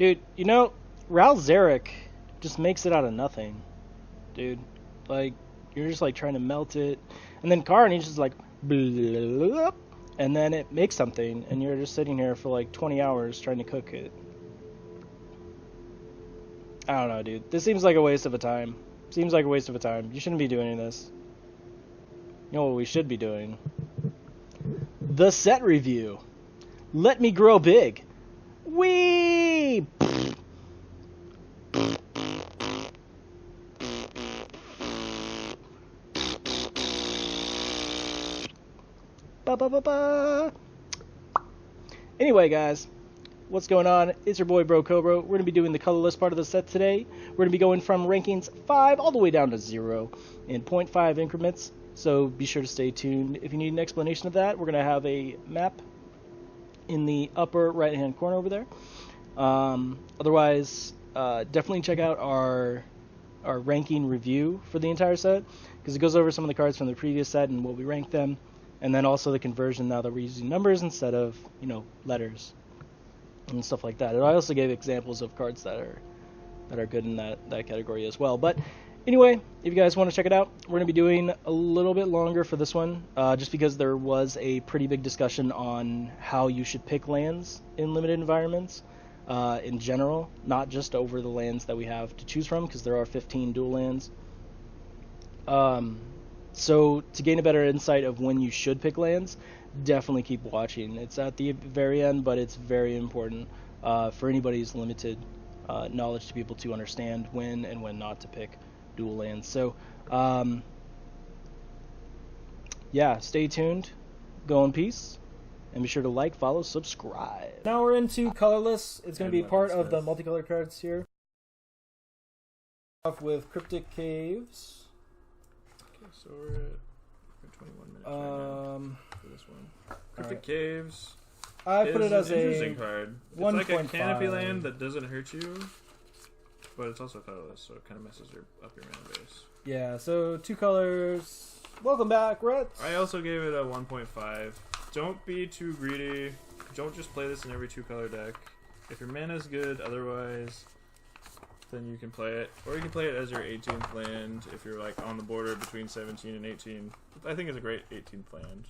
Dude, you know, Ral Zarek just makes it out of nothing, dude. Like, you're just like trying to melt it, and then Carnage is like, blub, and then it makes something, and you're just sitting here for like 20 hours trying to cook it. I don't know, dude. This seems like a waste of a time. Seems like a waste of a time. You shouldn't be doing this. You know what we should be doing? The set review. Let me grow big. Wee! Ba ba ba ba. Anyway, guys, what's going on? It's your boy Bro Cobra. We're gonna be doing the colorless part of the set today. We're gonna be going from rankings 5 all the way down to 0 in 0.5 increments. So be sure to stay tuned. If you need an explanation of that, we're gonna have a map in the upper right hand corner over there. Otherwise, definitely check out our ranking review for the entire set, because it goes over some of the cards from the previous set and what we rank them, and then also the conversion now that we're using numbers instead of, you know, letters and stuff like that. And I also gave examples of cards that are good in that category as well. But anyway, if you guys want to check it out, we're going to be doing a little bit longer for this one, just because there was a pretty big discussion on how you should pick lands in limited environments in general, not just over the lands that we have to choose from, because there are 15 dual lands. So to gain a better insight of when you should pick lands, definitely keep watching. It's at the very end, but it's very important for anybody's limited knowledge to be able to understand when and when not to pick dual lands. So yeah, stay tuned, go in peace, and be sure to like, follow, subscribe. Now we're into colorless. It's going to be part of the multicolored cards here. Off with Cryptic Caves. Okay, so we're at 21 minutes right now for this one. Cryptic Caves. I put it as an interesting card. It's 1. like a canopy land that doesn't hurt you, but it's also colorless, so it kind of messes up your mana base. Yeah, so 2 colors. Welcome back, Rhett. I also gave it a 1.5. Don't be too greedy. Don't just play this in every 2-color deck. If your mana's good, otherwise, then you can play it. Or you can play it as your 18th land if you're like on the border between 17 and 18. I think it's a great 18th land.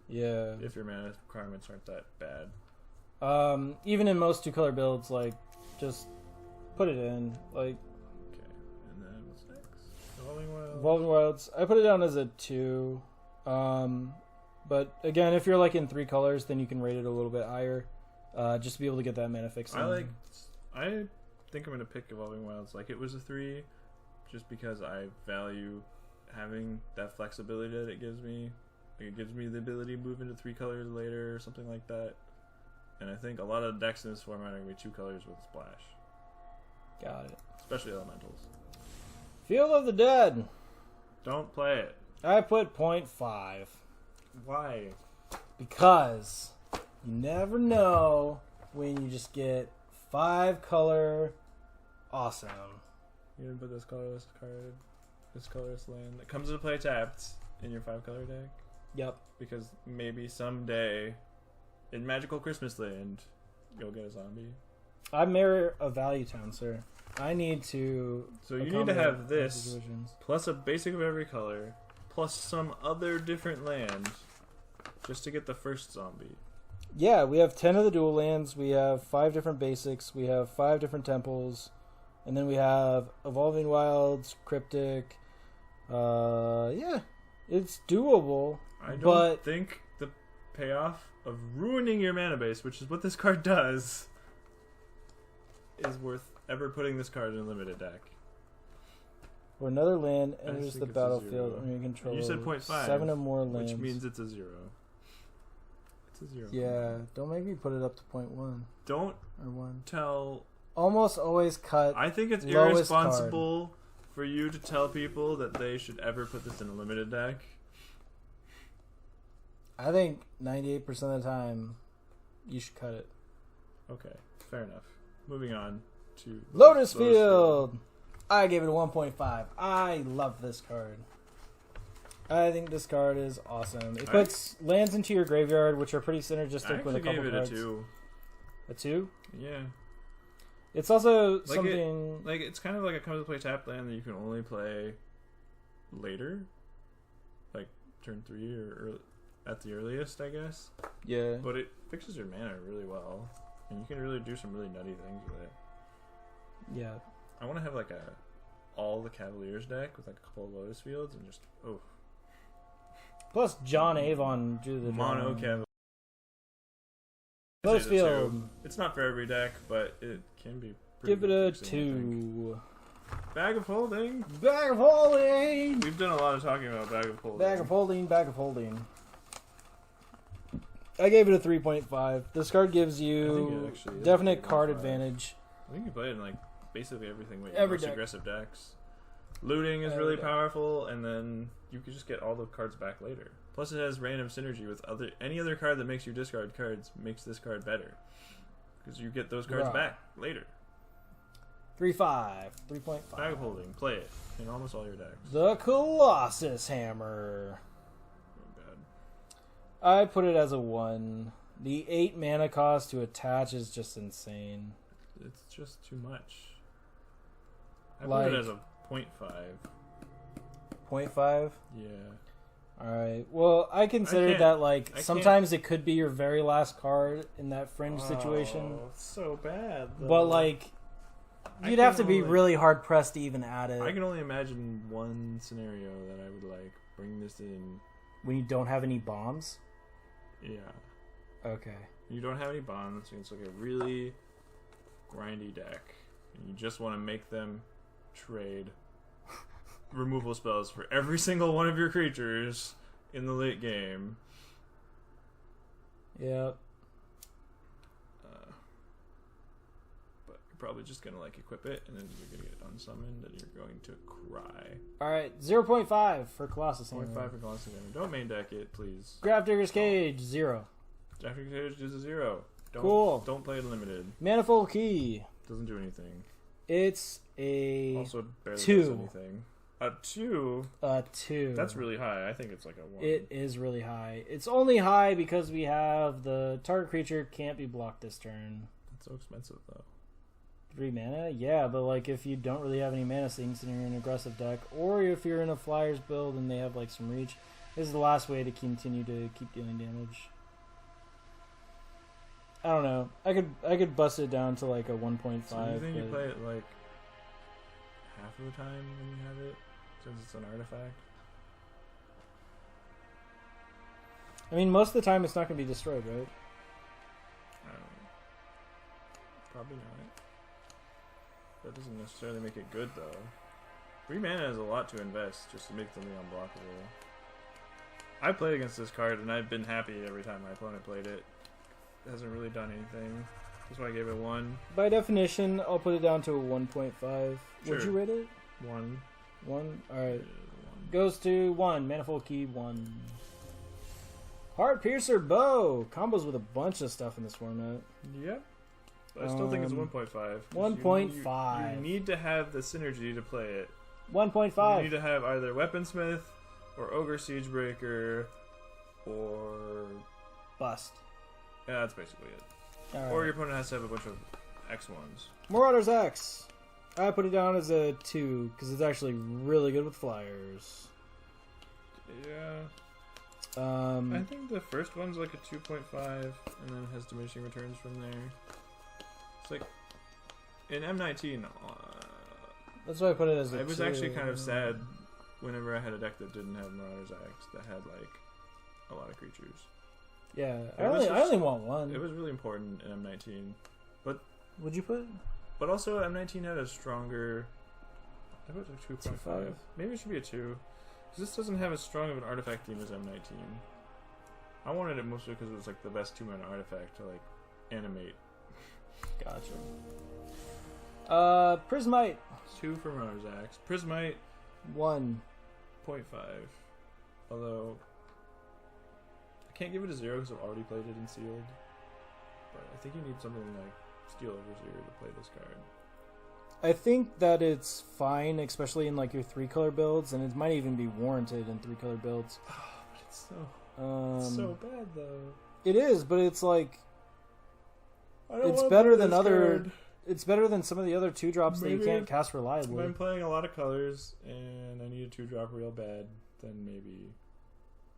Yeah. If your mana requirements aren't that bad. Even in most 2-color builds, like, just put it in. Like. Okay. And then what's next? Evolving Wilds. Evolving Wilds. I put it down as a 2. But again, if you're like in 3 colors, then you can rate it a little bit higher. Just to be able to get that mana fix. I think I'm gonna pick Evolving Wilds like it was a 3, just because I value having that flexibility that it gives me. Like, it gives me the ability to move into 3 colors later or something like that. And I think a lot of decks in this format are gonna be 2 colors with splash. Got it. Especially elementals. Field of the Dead. Don't play it. I put 0.5. Why? Because you never know when you just get 5-color awesome. You didn't put this colorless card, this colorless land that comes into play tapped in your 5-color deck? Yep. Because maybe someday in Magical Christmas Land you'll get a zombie. I mirror a value town, sir. I need to. So you need to have this plus a basic of every color plus some other different land just to get the first zombie. Yeah, we have 10 of the dual lands, we have 5 different basics, we have 5 different temples, and then we have Evolving Wilds, Cryptic. Yeah, it's doable. I don't think the payoff of ruining your mana base, which is what this card does, is worth ever putting this card in a limited deck. Or another land enters the battlefield under your control. You said 0.5. 7 or more lands. Which means it's a 0. It's a 0. Yeah, don't make me put it up to 0.1. Don't or 1. Tell. Almost always cut. I think it's irresponsible for you to tell people that they should ever put this in a limited deck. I think 98% of the time you should cut it. Okay, fair enough. Moving on to Lotus Field. I gave it a 1.5. I love this card. I think this card is awesome. It puts lands into your graveyard, which are pretty synergistic with a couple cards. I gave it a 2. A 2? Yeah. It's also Like something... it's kind of like a come to play tap land that you can only play later. Like, turn 3 or at the earliest, I guess. Yeah. But it fixes your mana really well. And you can really do some really nutty things with it. Yeah. I want to have like all the Cavaliers deck with like a couple of Lotus Fields and just Plus John Avon drew the mono Cavaliers. Lotus Field. It's not for every deck, but it can be. Give it a fixing, 2. Bag of holding. Bag of holding. We've done a lot of talking about bag of holding. Bag of holding. Bag of holding. I gave it a 3.5. This card gives you definite card advantage. I think you play it in like basically everything with Every most deck. aggressive decks. Looting is really powerful, and then you can just get all the cards back later. Plus, it has random synergy with any other card that makes you discard cards makes this card better because you get those cards back later. 3.5. 3.5. Bag of holding. Play it in almost all your decks. The Colossus Hammer. Oh, God. I put it as a 1. The 8 mana cost to attach is just insane. It's just too much. I Like, put it as a 0.5. 0.5? Yeah. Alright. Well, I consider that, like, I sometimes it could be your very last card in that fringe situation. Oh, so bad. Though. But, like, you'd have to be really hard-pressed to even add it. I can only imagine one scenario that I would, like, bring this in. When you don't have any bombs? Yeah. Okay. You don't have any bombs, so it's like a really grindy deck. And you just want to make them trade removal spells for every single one of your creatures in the late game. Yep. But you're probably just going to like equip it, and then you're going to get unsummoned, and you're going to cry. Alright, 0.5 for Colossus Hammer. 0.5 for Colossus Hammer. Don't main deck it, please. Grafdigger's Cage, 0. Grafdigger's Cage is a 0. Don't play it limited. Manifold Key. Doesn't do anything. It's a Also barely 2. does anything. A 2? A 2. That's really high. I think it's like a 1. It is really high. It's only high because we have the target creature can't be blocked this turn. It's so expensive, though. 3 mana? Yeah, but like if you don't really have any mana sinks and you're in an aggressive deck, or if you're in a Flyers build and they have like some reach, this is the last way to continue to keep dealing damage. I don't know. I could bust it down to like a 1.5. So you think you play it like half of the time when you have it, since it's an artifact? I mean, most of the time it's not going to be destroyed, right? I don't know. Probably not. That doesn't necessarily make it good, though. 3 mana is a lot to invest just to make something unblockable. I played against this card, and I've been happy every time my opponent played it. It hasn't really done anything. That's why I gave it 1. By definition, I'll put it down to a 1.5. Sure. Would you rate it? 1. 1? Alright. 1. Goes to 1. Manifold Key, 1. Heart Piercer Bow. Combos with a bunch of stuff in this format. Yep. I still think it's 1.5. 1.5. You need to have the synergy to play it. 1.5. You need to have either Weaponsmith or Ogre Siegebreaker or... Bust. Yeah, that's basically it. All right. Or your opponent has to have a bunch of X1s. Marauders X. I put it down as a 2 because it's actually really good with flyers. Yeah. I think the first one's like a 2.5 and then has diminishing returns from there. It's like in M19. That's why I put it as a 2. I was actually kind of sad whenever I had a deck that didn't have Marauders X that had like a lot of creatures. Yeah, I only want 1. It was really important in M19, but would you put? But also M19 had a stronger. I put a 2.5. Maybe it should be a 2. Because this doesn't have as strong of an artifact theme as M19. I wanted it mostly because it was like the best 2-mana artifact to like animate. Gotcha. Prismite. 2 for Marauders Axe. Prismite 1.5. Although I can't give it a 0 because I've already played it in sealed. But I think you need something like Steel Overseer to play this card. I think that it's fine, especially in like your 3-color builds, and it might even be warranted in 3-color builds. But it's so bad though. It is, but it's like I don't it's wanna better play than this other. card. it's better than some of the other 2-drops that you Maybe can't cast If reliably. I'm playing a lot of colors and I need a 2-drop real bad, then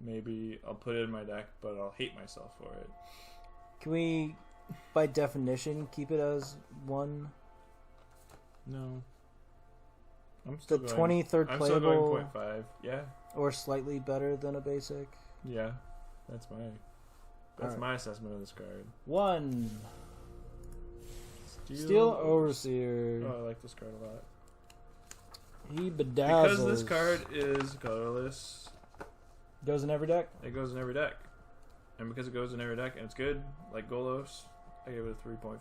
maybe I'll put it in my deck, but I'll hate myself for it. Can we, by definition, keep it as 1? No. I'm The still going, 23rd I'm still going playable 0.5. Yeah. or slightly better than a basic? Yeah. That's Alright. my assessment of this card. 1. Steel Overseer. Oh, I like this card a lot. He bedazzles. Because this card is colorless, Goes in every deck? it goes in every deck. And because it goes in every deck and it's good, like Golos, I gave it a 3.5.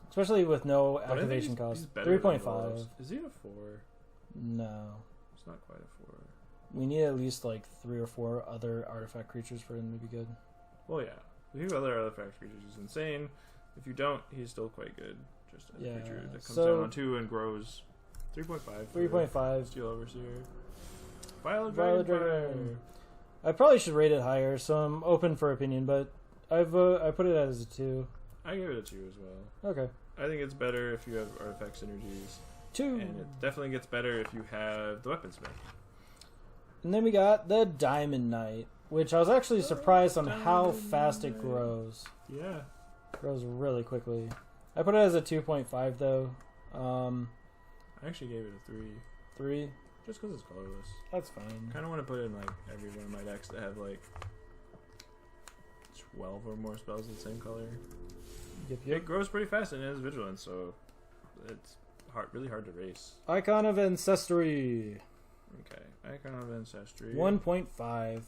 Especially with no But I think activation he's cost. better than 3.5. Golos. Is he a 4? No. It's not quite a 4. We need at least like 3 or 4 other artifact creatures for him to be good. Well, yeah. If you have other artifact creatures, he's insane. If you don't, he's still quite good. Just a creature that comes down on 2 and grows. 3.5. 3.5. Steel Overseer. Violet Violet Dragon. I probably should rate it higher, so I'm open for opinion, but I put it as a 2. I give it a 2 as well. Okay. I think it's better if you have artifact synergies. 2. And it definitely gets better if you have the weaponsmith. And then we got the Diamond Knight, which I was actually surprised on how fast it grows. Yeah. Grows really quickly. I put it as a 2.5 though. I actually gave it a 3. 3. Just because it's colorless. That's fine. Kind of want to put it in like every one of my decks that have like 12 or more spells of the same color. Yep, It grows pretty fast and it has vigilance, so it's really hard to race. Icon of Ancestry. Okay, Icon of Ancestry. 1.5. I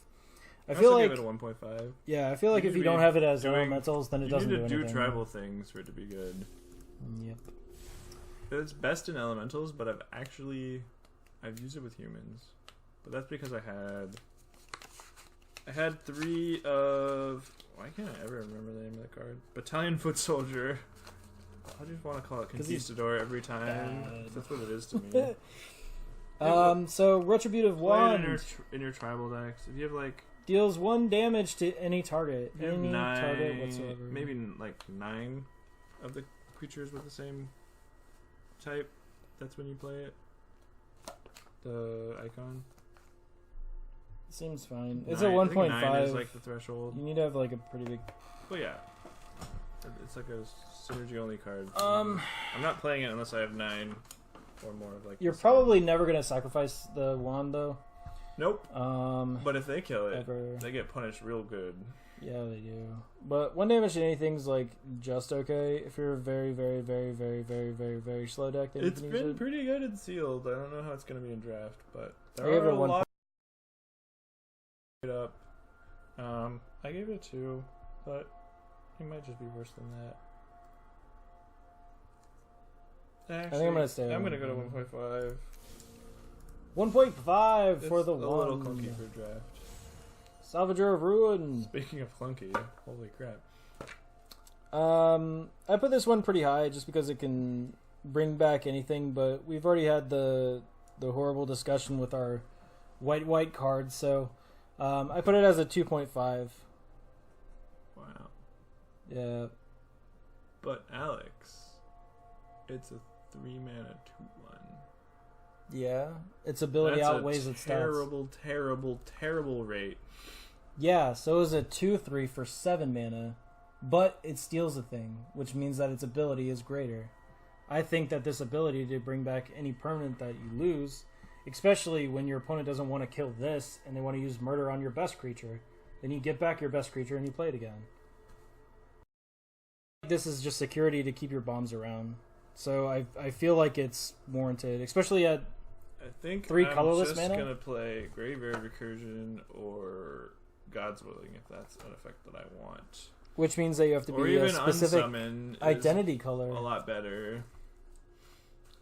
I feel also like give it a 1.5. yeah, I feel like You if need you to don't be have it as doing- elementals, then it You doesn't need do to do anything. tribal things for it to be good. Yep. It's best in elementals, but I've used it with humans. But that's because I had 3 of, why can't I ever remember the name of the card? Battalion Foot Soldier. I just want to call it 'Cause he's Conquistador every time. bad. That's what it is to me. So Retributive Play it Wand in your tribal decks. If you have like deals 1 damage to any target. you have Any target whatsoever. maybe like 9 of the creatures with the same type, that's when you play it. The icon. Seems fine. It's 9 a I think 9 1.5. is like the threshold. You need to have like a pretty big. Well, yeah. It's like a synergy only card. Um, I'm not playing it unless I have 9 or more of like. You're the same. probably never gonna sacrifice the wand though. Nope. But if they kill it, ever. they get punished real good. Yeah, they do. But 1 damage to anything's like just okay if you're a very, very, very, very, very, very, very slow deck. Then It's you can use been it. pretty good in sealed. I don't know how it's going to be in draft, but I there gave are it a 1. lot. Up. I gave it a 2, but it might just be worse than that. Actually, I think I'm gonna stay. I'm going to go to 1.5. 1.5 for the a one. little clunky for draft. Salvager of Ruin. Speaking of clunky, holy crap. I put this one pretty high just because it can bring back anything, but we've already had the horrible discussion with our white cards, so I put it as a 2.5. Wow. Yeah. But Alex, it's a 3-mana 2/1. Yeah. Its ability outweighs its stats. Terrible rate. Yeah, so is a 2/3 for 7 mana, but it steals a thing, which means that its ability is greater. I think that this ability to bring back any permanent that you lose, especially when your opponent doesn't want to kill this and they want to use murder on your best creature, then you get back your best creature and you play it again. This is just security to keep your bombs around. So I feel like it's warranted, especially at I think 3 I'm colorless just mana? gonna play Graveyard Recursion or God's Willing if that's an effect that I want. which means that you have to Or be a even specific Unsummon is identity color. a lot better.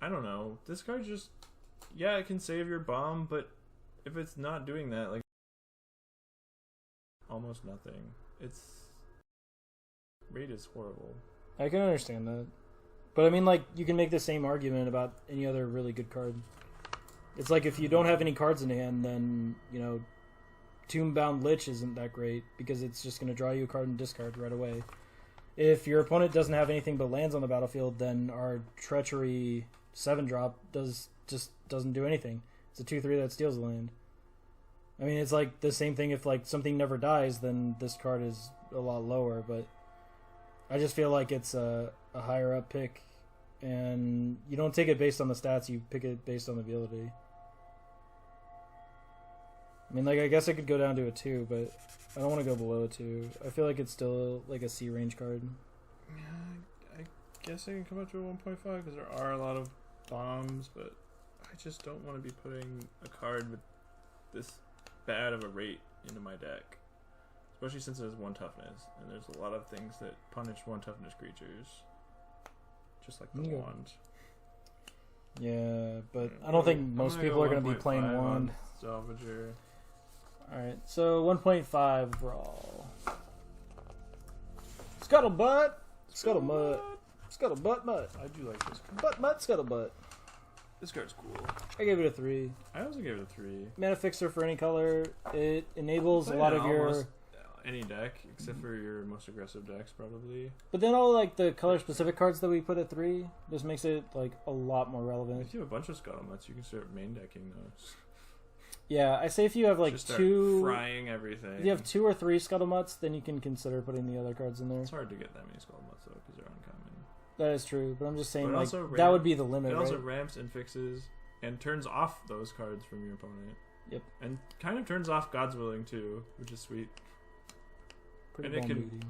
I don't know. This card just it can save your bomb, but if it's not doing that, like almost nothing. Its rate is horrible. I can understand that. But I mean, like, you can make the same argument about any other really good card. It's like if you don't have any cards in hand, then, Tombbound Lich isn't that great because it's just going to draw you a card and discard right away. if your opponent doesn't have anything but lands on the battlefield, then our Treachery 7-drop just doesn't do anything. It's a 2/3 that steals a land. I mean, it's like the same thing if like something never dies, then this card is a lot lower, but I just feel like it's a higher up pick, and you don't take it based on the stats, you pick it based on the ability. I mean, like, I guess I could go down to a 2, but I don't want to go below a 2. I feel like it's still like a C range card. Yeah, I guess I can come up to a 1.5 because there are a lot of bombs, but I just don't want to be putting a card with this bad of a rate into my deck. Especially since it has 1 toughness, and there's a lot of things that punish 1 toughness creatures. Just like the wand. Yeah, but I don't think most people are going to be playing wand. Salvager. Alright, so 1.5 brawl. Scuttlebutt! Scuttlebutt! Scuttlebutt mutt. I do like this card. Butt mutt scuttlebutt. This card's cool. I gave it a 3. I also gave it a 3. Mana fixer for any color. It enables a lot of your... any deck, except for your most aggressive decks, probably. But then all like the color-specific cards that we put at 3 just makes it like a lot more relevant. If you have a bunch of Scuttlemutts, you can start main decking those. Yeah, I say if you have like Just start 2... frying everything. If you have 2 or 3 Scuttlemutts, then you can consider putting the other cards in there. It's hard to get that many Scuttlemutts, though, because they're uncommon. That is true, but I'm just saying, But like, that would be the limit, It right? also ramps and fixes and turns off those cards from your opponent. Yep. And kind of turns off God's Willing, too, which is sweet. Pretty and it can, meaty.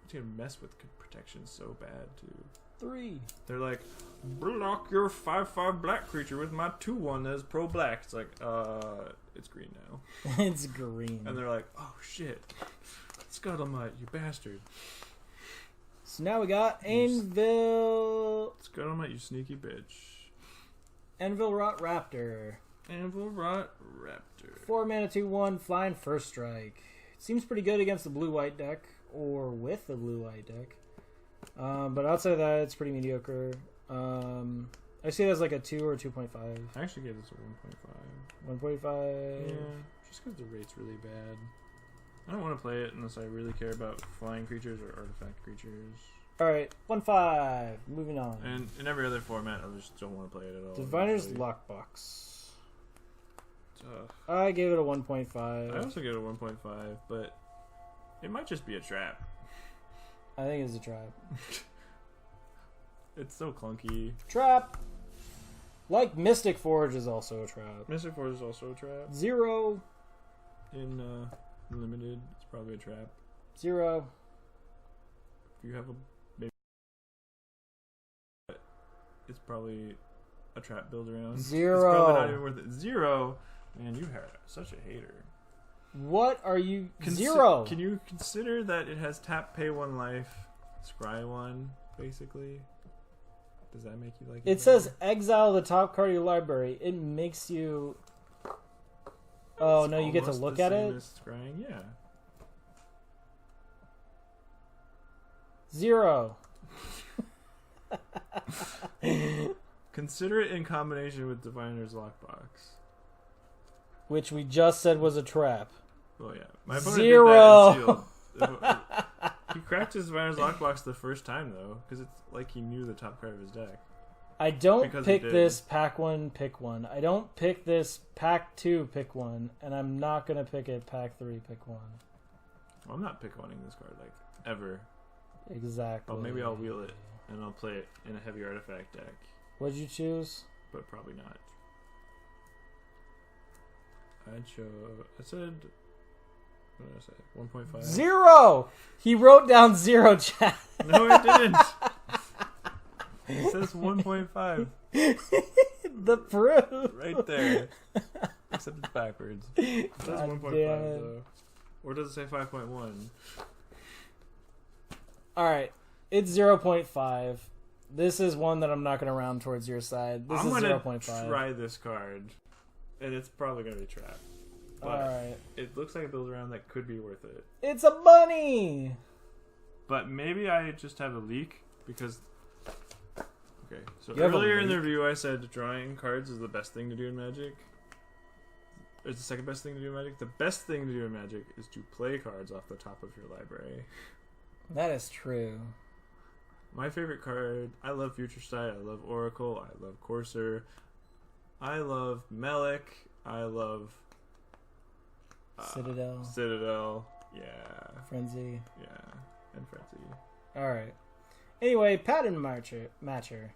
it can mess with protection so bad, too. 3. They're like, block your 5/5 black creature with my 2/1 that's pro-black. It's like, it's green now. It's green. And they're like, oh shit, Scuttlemutt, you bastard. So now we got Anvil... Scuttlemutt, you sneaky bitch. Anvil Rot Raptor. Anvil Rot Raptor. 4 mana, 2/1, flying first strike. Seems pretty good against the blue-white deck, or with the blue-white deck. But outside of that, it's pretty mediocre. I see it as like a 2 or 2.5. I actually gave this a 1.5. 1.5. Yeah, just because the rate's really bad. I don't want to play it unless I really care about flying creatures or artifact creatures. Alright, 1.5. Moving on. And in every other format, I just don't want to play it at all. Diviner's really. Lockbox. I gave it a 1.5. I also gave it a 1.5, but it might just be a trap. I think it's a trap. It's so clunky. Trap! Like Mystic Forge is also a trap. Mystic Force is also a trap. 0. In Limited, it's probably a trap. 0. If you have a... maybe... it's probably a trap build around. 0. It's probably not even worth it. 0? Man, you are such a hater. What are you... 0! Can you consider that it has tap, pay 1 life, scry 1, basically? Does that make you like it? It says exile the top card of your library. It makes you... Oh, no, you get to look at it? Scrying? Yeah. 0. Consider it in combination with Diviner's Lockbox. Which we just said was a trap. Oh yeah, my opponent 0. did that and sealed. He cracked his Diviner's Lockbox the first time though, because it's like he knew the top card of his deck. I don't Because pick he did. this pack 1, pick 1. I don't pick this pack 2, pick 1. And I'm not going to pick it pack 3, pick 1. Well, I'm not pick oneing this card like ever. Exactly. Oh, maybe I'll wheel it and I'll play it in a heavy artifact deck, What'd you choose? but probably not. I said, what did I say? 1.5. 0! He wrote down 0, chat. No, I didn't. It says 1.5 The proof. right there. Except it's backwards. It says 1.5 though. Or does it say 5.1? Alright. It's 0.5. This is one that I'm not going to round towards your side. This I'm is gonna 0.5. try this card. And it's probably going to be trap. But Alright. it looks like a build around that could be worth it. It's a bunny! But maybe I just have a leak because... Okay, so You have a earlier in the leak? review I said drawing cards is the best thing to do in Magic. It's the second best thing to do in Magic. The best thing to do in Magic is to play cards off the top of your library. That is true. My favorite card, I love Future Sight, I love Oracle, I love Courser, I love Melic, I love Citadel, yeah. Frenzy. Yeah, and Frenzy. Alright. Anyway, Pattern Matcher.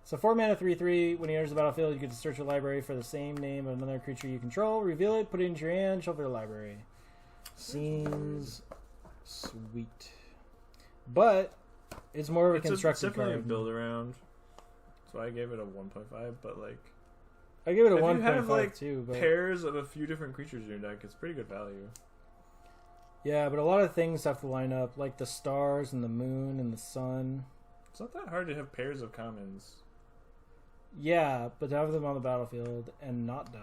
So 4 mana 3/3. When he enters the battlefield, you get to search your library for the same name of another creature you control. Reveal it, put it into your hand, shuffle your library. Seems sweet. But it's more of a constructed It's definitely card. a build around. So I gave it a 1.5, but like I give it a if 1.5 you have like too. But pairs of a few different creatures in your deck, it's pretty good value. yeah, but a lot of things have to line up, like the stars and the moon and the sun. It's not that hard to have pairs of commons. Yeah, but to have them on the battlefield and not die.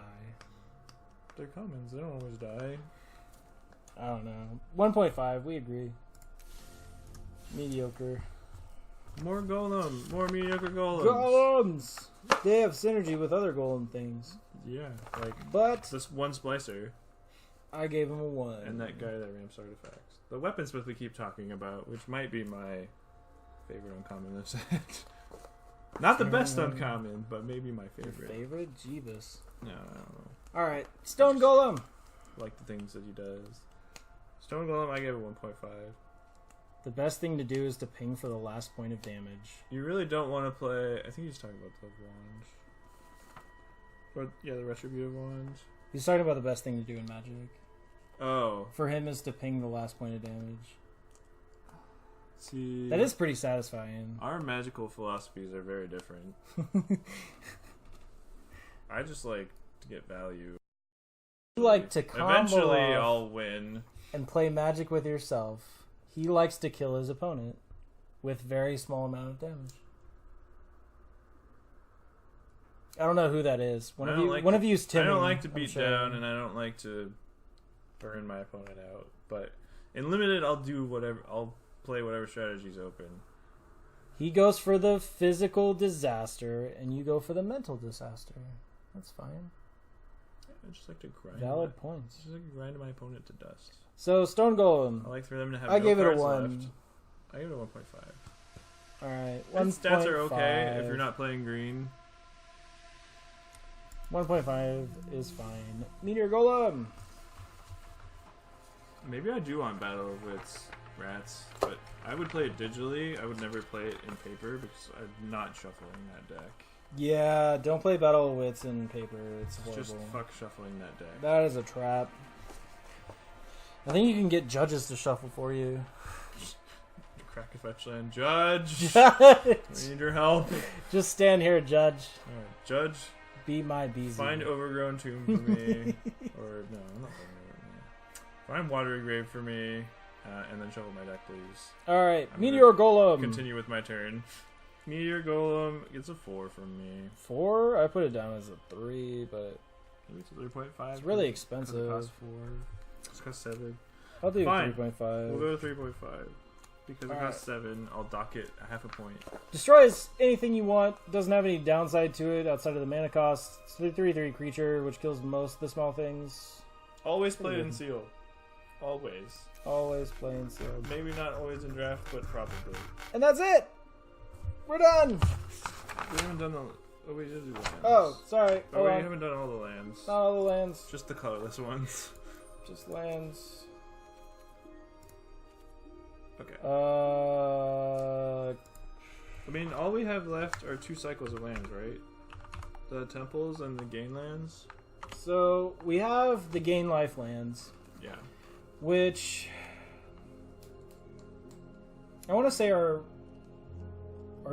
They're commons, they don't always die. I don't know. 1.5, we agree. Mediocre. More golem, more mediocre golems. Golems! They have synergy with other golem things. Yeah, like But this one splicer I gave him a 1. and that guy that ramps artifacts. The weaponsmith we keep talking about, which might be my favorite uncommon this set. Not the best uncommon, but maybe my Your favorite. favorite? Jeebus. No, I don't know. Alright, Stone Golem! Like the things that he does. Stone Golem, I gave it 1.5. The best thing to do is to ping for the last point of damage. You really don't want to play. I think he's talking about the wand. Or, yeah, the retributive wand. He's talking about the best thing to do in Magic. Oh. For him is to ping the last point of damage. See. That is pretty satisfying. Our magical philosophies are very different. I just like to get value. You like to combo Eventually, off I'll win. and play Magic with yourself. He likes to kill his opponent with very small amount of damage. I don't know who that is. One of you's Tim. I don't like to beat down, and I don't like to burn my opponent out. But in limited, I'll do whatever. I'll play whatever strategy's open. He goes for the physical disaster, and you go for the mental disaster. That's fine. I just like to grind. Valid points. Just like to grind my opponent to dust. So Stone Golem. I like for them to have. I no gave it a cards 1. left. I give it a 1.5. All right, Its stats are 1.5. okay if you're not playing green. 1.5 is fine. Meteor Golem. Maybe I do want Battle of Wits Rats, but I would play it digitally. I would never play it in paper because I'm not shuffling that deck. Yeah, don't play Battle of Wits in paper. It's horrible. Just fuck shuffling that deck. That is a trap. I think you can get judges to shuffle for you. Crack a fetch land. Judge! Judge! We need your help. Just stand here, Judge. Alright, Judge, Be my busy. find Overgrown Tomb for me. Or, no, I'm not find Watery Grave for me. And then shuffle my deck, please. Alright, I'm Meteor Golem. Continue with my turn. Meteor Golem gets a 4 from me. 4? I put it down as a 3, but Maybe it's a 3.5. it's really Because it expensive. costs 4. It costs 7. I'll do Fine. 3.5. We'll go to 3.5. Because it Alright. costs 7, I'll dock it a half a point. Destroys anything you want. Doesn't have any downside to it outside of the mana cost. It's a 3/3 creature, which kills most of the small things. Always play it in seal. Always. Always playing sealed. Maybe not always in draft, but probably. And that's it! We're done! We haven't done the... Oh, we did do the lands. Oh, sorry. Oh, Hold we on. haven't done all the lands. Not all the lands. Just the colorless ones. Just lands. Okay. I I mean, all we have left are 2 cycles of lands, right? The temples and the gain lands? So, we have the Gain Life lands, Yeah. which I want to say are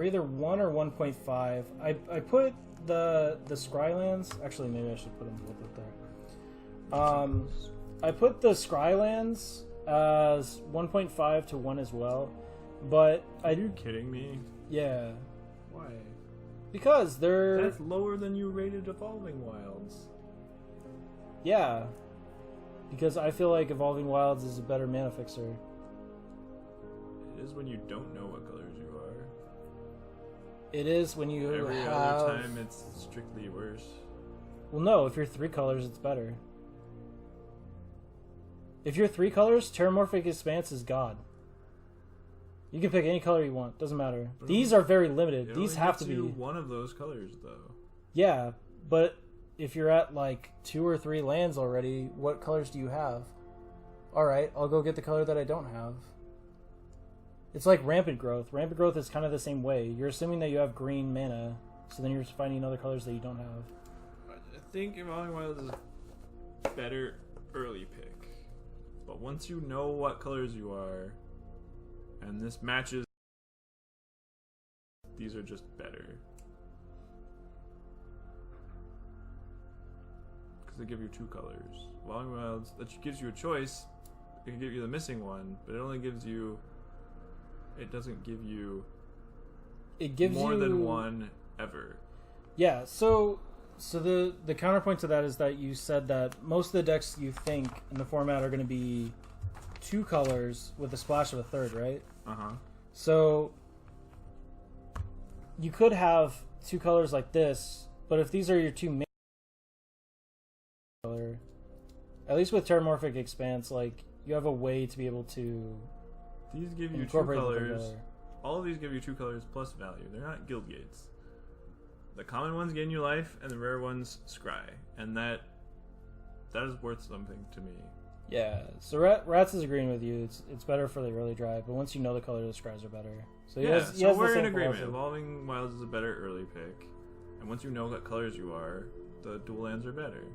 either 1 or 1.5. I put the Scry lands. Actually, maybe I should put them both up there. I put the Scry lands as 1.5 to 1 as well, but Are you kidding me? yeah, Why? because they're That's lower than you rated Evolving Wilds. yeah, because I feel like Evolving Wilds is a better mana fixer. It is when you don't know what colors you are. It is when you Every have. other time it's strictly worse. Well, no, if you're 3 colors, it's better. If you're 3 colors, Terramorphic Expanse is God. You can pick any color you want. Doesn't matter. But These are very limited. It These only have to gets be you one of those colors, though. Yeah, but if you're at like 2 or 3 lands already, what colors do you have? All right, I'll go get the color that I don't have. It's like rampant growth. Rampant growth is kind of the same way. You're assuming that you have green mana, so then you're finding other colors that you don't have. I think Evolving Wilds is a better early pick. But once you know what colors you are, and this matches, these are just better. Because they give you 2 colors. Evolving Wilds, that gives you a choice. It can give you the missing one, but it only gives you... It doesn't give you... It gives more you... than one ever. Yeah, so the counterpoint to that is that you said that most of the decks you think in the format are going to be 2 colors with a splash of a third, right? Uh-huh. So you could have 2 colors like this, but if these are your 2 main color, at least with Terramorphic Expanse, like you have a way to be able to These give you 2 incorporate them colors. together. All of these give you 2 colors plus value. They're not guild gates. The common ones gain you life, and the rare ones scry, and that is worth something to me. Yeah, so Rats is agreeing with you. It's better for the early drive, but once you know the color, the scries are better. So he has so the we're same in agreement. philosophy. Evolving Wilds is a better early pick, and once you know what colors you are, the dual lands are better.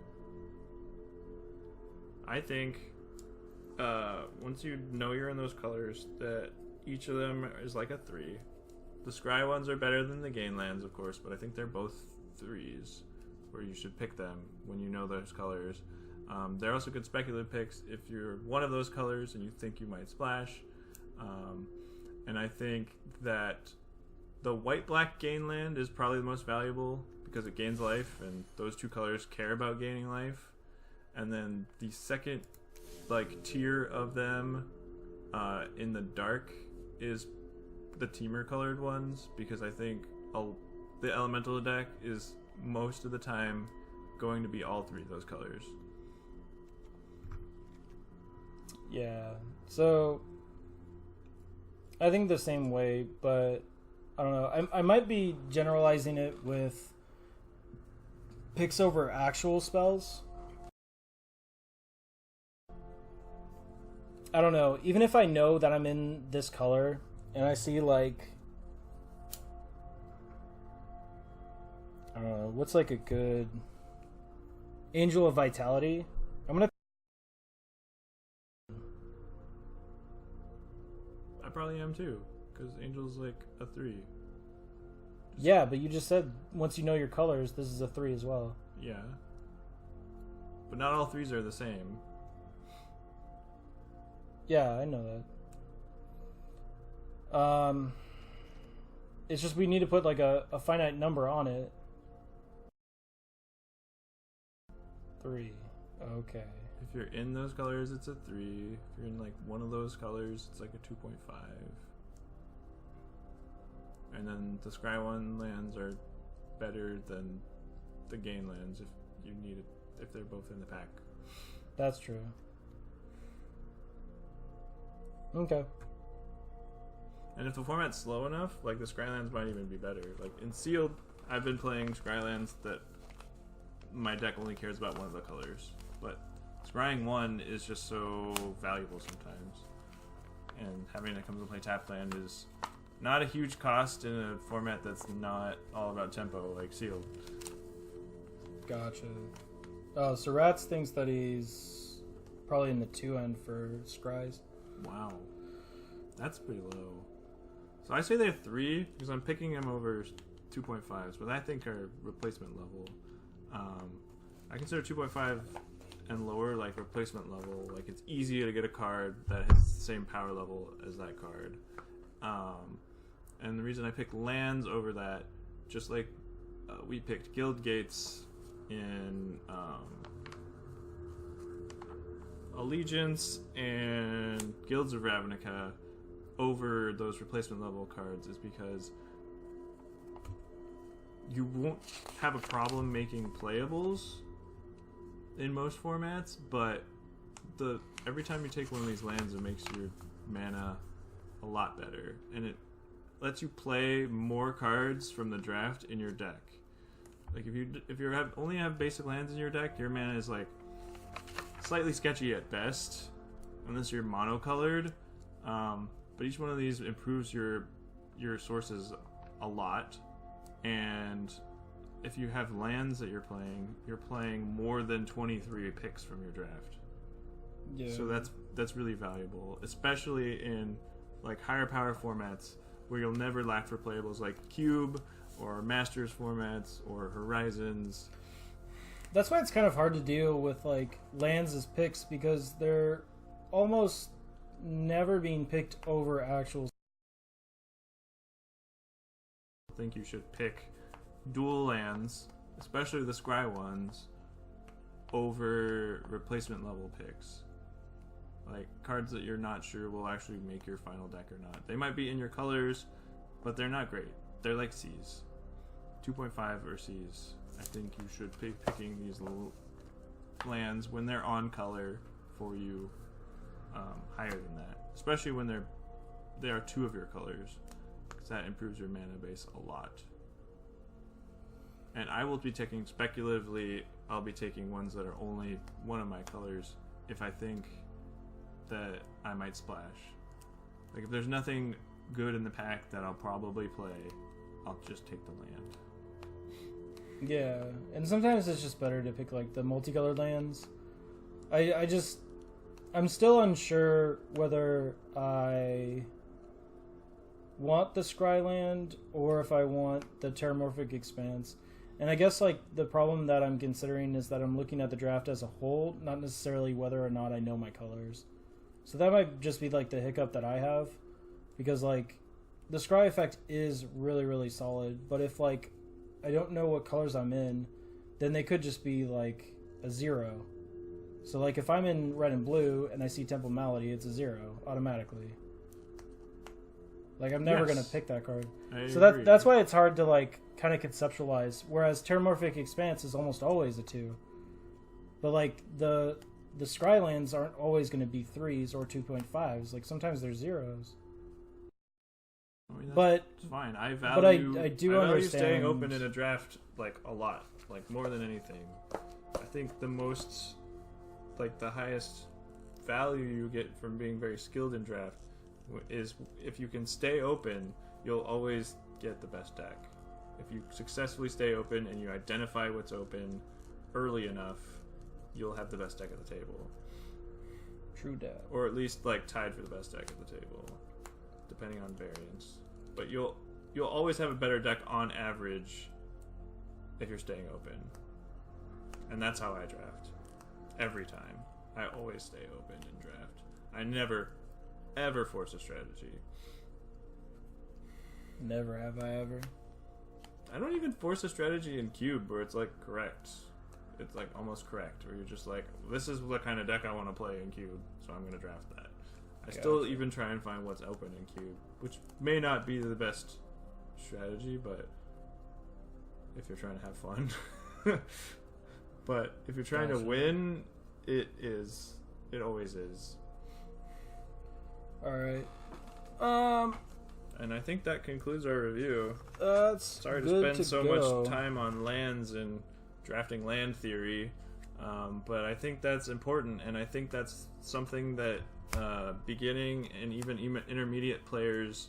I think once you know you're in those colors, that each of them is like a 3. The scry ones are better than the gain lands, of course, but I think they're both 3s, where you should pick them when you know those colors. They're also good speculative picks if you're one of those colors and you think you might splash. And I think that the white-black gain land is probably the most valuable because it gains life, and those 2 colors care about gaining life. And then the second tier of them in the dark is the Teamer colored ones, because I think the elemental deck is most of the time going to be all 3 of those colors. Yeah, so I think the same way, but I don't know. I might be generalizing it with picks over actual spells. I don't know. Even if I know that I'm in this color and I see like, I don't know, what's like a good Angel of Vitality? I'm gonna. I probably am too, because Angel's like a 3. Yeah, but you just said once you know your colors, this is a 3 as well. Yeah. But not all 3s are the same. Yeah, I know that. It's just we need to put like a finite number on it. 3. Okay. If you're in those colors, it's a 3. If you're in like one of those colors, it's like a 2.5. And then the Scry 1 lands are better than the gain lands if you need it, if they're both in the pack. That's true. Okay. And if the format's slow enough, like the Scrylands might even be better. Like in Sealed, I've been playing Scrylands that my deck only cares about one of the colors. But Scrying 1 is just so valuable sometimes. And having it come to play tap land is not a huge cost in a format that's not all about tempo like Sealed. Gotcha. Oh, so Rats thinks that he's probably in the 2 end for Scries. Wow. That's pretty low. So I say they're 3 because I'm picking them over 2.5s, but I think are replacement level. I consider 2.5 and lower like replacement level. Like it's easy to get a card that has the same power level as that card. And the reason I picked lands over that, just like we picked Guild Gates in Allegiance and Guilds of Ravnica over those replacement level cards, is because you won't have a problem making playables in most formats, but every time you take one of these lands, it makes your mana a a lot better, and it lets you play more cards from the draft in your deck. Like if you only have basic lands in your deck, your mana is like slightly sketchy at best, unless you're monocolored. But each one of these improves your sources a lot, and if you have lands that you're playing more than 23 picks from your draft. Yeah. So that's really valuable, especially in like higher power formats where you'll never lack for playables like Cube or Masters formats or Horizons. That's why it's kind of hard to deal with like lands as picks, because they're almost never being picked over actual. I think you should pick dual lands, especially the scry ones, over replacement level picks. Like cards that you're not sure will actually make your final deck or not. They might be in your colors, but they're not great. They're like C's. 2.5 or C's. I think you should be picking these little lands when they're on color for you, higher than that. Especially when they are two of your colors, because that improves your mana base a lot. And I will be taking, speculatively, I'll be taking ones that are only one of my colors if I think that I might splash. Like if there's nothing good in the pack that I'll probably play, I'll just take the land. Yeah, and sometimes it's just better to pick like the multicolored lands. I'm still unsure whether I want the Scry land or if I want the Terramorphic Expanse. And I guess like the problem that I'm considering is that I'm looking at the draft as a whole, not necessarily whether or not I know my colors. So that might just be like the hiccup that I have, because like the Scry effect is really, really solid, but if like I don't know what colors I'm in, then they could just be like a 0. So like if I'm in red and blue and I see Temple Malady, it's a 0 automatically. Like I'm never gonna pick that card. So that's why it's hard to like kind of conceptualize. Whereas Terramorphic Expanse is almost always a 2. But like the Scry lands aren't always going to be 3s or 2.5s. Like sometimes they're 0s. I mean, but it's fine. I value understand staying open in a draft like a lot, like more than anything. I think the most, like the highest value you get from being very skilled in draft is if you can stay open, you'll always get the best deck. If you successfully stay open and you identify what's open early enough, you'll have the best deck at the table. True dat. Or at least like tied for the best deck at the table, depending on variance. But you'll always have a better deck on average if you're staying open. And that's how I draft. Every time. I always stay open in draft. I never, ever force a strategy. Never have I ever. I don't even force a strategy in Cube where it's like correct. It's like almost correct, where you're just like, this is the kind of deck I want to play in Cube, so I'm going to draft that. I still even try and find what's open in Cube, which may not be the best strategy, but if you're trying to have fun. But if you're trying to win, it is. It always is. Alright. And I think that concludes our review. Sorry to spend so much time on lands and drafting land theory, but I think that's important, and I think that's something that beginning and even intermediate players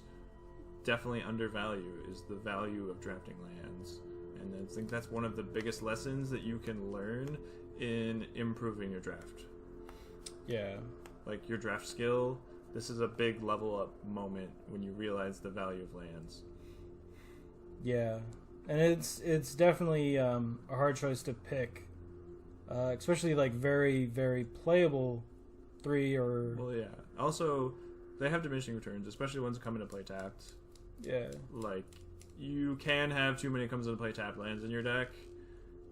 definitely undervalue, is the value of drafting lands. And I think that's one of the biggest lessons that you can learn in improving your draft. Yeah. Like your draft skill, this is a big level up moment when you realize the value of lands. Yeah. And it's definitely a hard choice to pick, especially like very, very playable 3 or... Well, yeah. Also, they have diminishing returns, especially ones that come into play tapped. Yeah. Like, you can have too many comes into play tapped lands in your deck.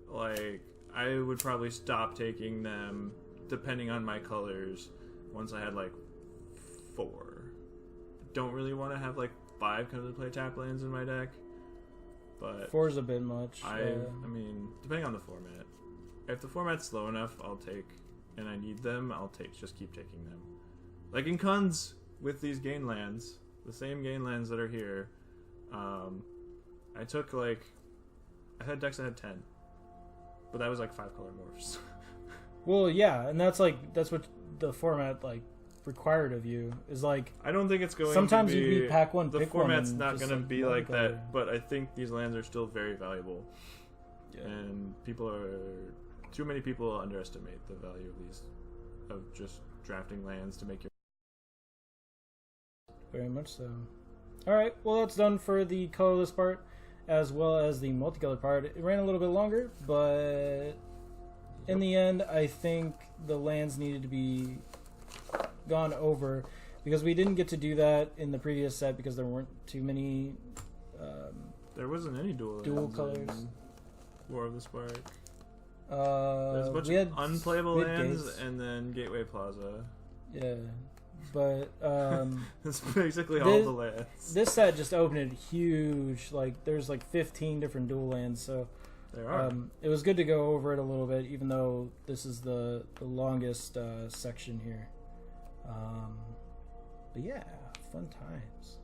Like, I would probably stop taking them, depending on my colors, once I had like 4. Don't really want to have like 5 comes into play tapped lands in my deck. But 4's a bit much. I mean, depending on the format. If the format's slow enough, I'll take, and I need them, just keep taking them. Like in Cons, with these gain lands, the same gain lands that are here. I took I had decks that had 10, but that was 5-color morphs. Well, yeah, and that's what the format required of you is I don't think it's going. Sometimes to be, you beat pack one. The pick format's one not going to be like multicolor. that, but I think these lands are still very valuable, Yeah. and too many people underestimate the value of these, of just drafting lands to make your. Very much so. All right, well that's done for the colorless part, as well as the multicolored part. It ran a little bit longer, but in the end, I think the lands needed to be gone over because we didn't get to do that in the previous set because there weren't too many. There wasn't any dual lands colors. in War of the Spark. There's a bunch We had of unplayable lands gates. and then Gateway Plaza. Yeah, but That's basically all the lands. this set just opened it huge. There's 15 different dual lands, so There are. it was good to go over it a little bit, even though this is the longest section here. But yeah, fun times.